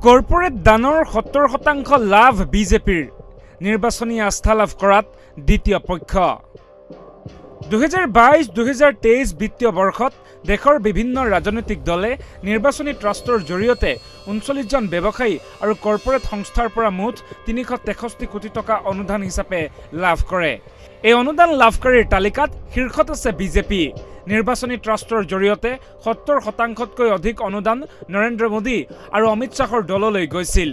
Corporate দানৰ ৭০% লাভ বিজেপিৰ নিৰ্বাচনী আস্থা লাভ কৰাত দ্বিতীয় পক্ষ 2022-2023 বিত্তীয় বৰ্ষত দেশৰ বিভিন্ন ৰাজনৈতিক দলে নিৰ্বাচনী ট্ৰাষ্টৰ জৰিয়তে ৩৯ জন ব্যৱসায়ী আৰু কৰ্পোৰেট সংস্থাৰ পৰা মুঠ ৩৬৩ কোটি টকা অনুদান হিচাপে লাভ কৰে। এই অনুদান লাভকাৰীৰ তালিকাত শীৰ্ষত আছে বিজেপি। নিৰ্বাচনী ট্ৰাষ্টৰ জৰিয়তে ৭০%তকৈ অধিক অনুদান নৰেন্দ্ৰ মোদী আৰু অমিত শ্বাহৰ দললৈ গৈছিল।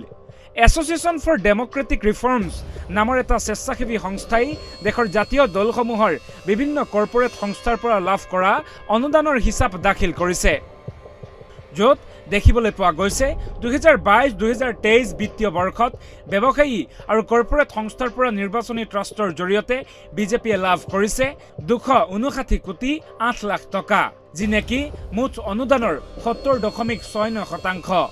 এছ'চিয়েশ্যন ফৰ ডেম'ক্ৰেটিক ৰিফৰ্মছ নামৰ এটা স্বেচ্ছাসেৱী সংস্থাই দেশৰ জাতীয় দলসমূহৰ বিভিন্ন কৰ্পোৰেট সংস্থাৰ পৰা লাভ কৰা অনুদানৰ হিচাপ দাখিল কৰিছে, য'ত দেখিবলৈ পোৱা গৈছে 2022-2023 বিত্তীয় বৰ্ষত ব্যৱসায়ী আৰু কৰ্পোৰেট সংস্থাৰ পৰা নিৰ্বাচনী ট্ৰাষ্টৰ জৰিয়তে বিজেপিয়ে লাভ কৰিছে 259 কোটি 8 লাখ টকা, যি নেকি মুঠ অনুদানৰ 70.69%।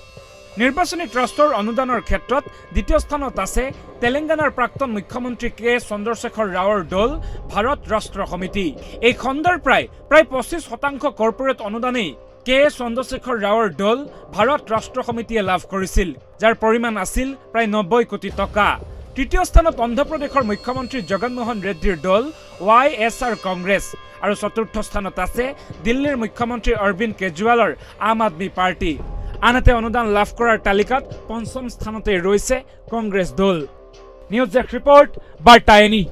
নিৰ্বাচনী ট্ৰাষ্টৰ অনুদানৰ ক্ষেত্ৰত দ্বিতীয় স্থানত আছে তেলেংগানাৰ প্ৰাক্তন মুখ্যমন্ত্ৰী কে চন্দ্ৰশেখৰ ৰাওৰ দল ভাৰত ৰাষ্ট্ৰ সমিতি। এই খণ্ডৰ প্ৰায় 25% কৰ্পোৰেট অনুদানেই কে চন্দ্ৰশেখৰ ৰাওৰ দল ভাৰত ৰাষ্ট্ৰ সমিতিয়ে লাভ কৰিছিল, যাৰ পৰিমাণ আছিল প্ৰায় 90 কোটি টকা। তৃতীয় স্থানত অন্ধ্ৰপ্ৰদেশৰ মুখ্যমন্ত্ৰী জগনমোহন ৰেড্ডিৰ দল YSR কংগ্ৰেছ আৰু চতুৰ্থ স্থানত আছে দিল্লীৰ মুখ্যমন্ত্ৰী অৰবিন্দ কেজৰিৱালৰ আম আদমি পাৰ্টি। আনহাতে অনুদান লাভ কৰাৰ তালিকাত পঞ্চম স্থানতে ৰৈছে কংগ্ৰেছ দল। নিউজ ডেস্ক ৰিপৰ্ট, বাৰ্তা এনি।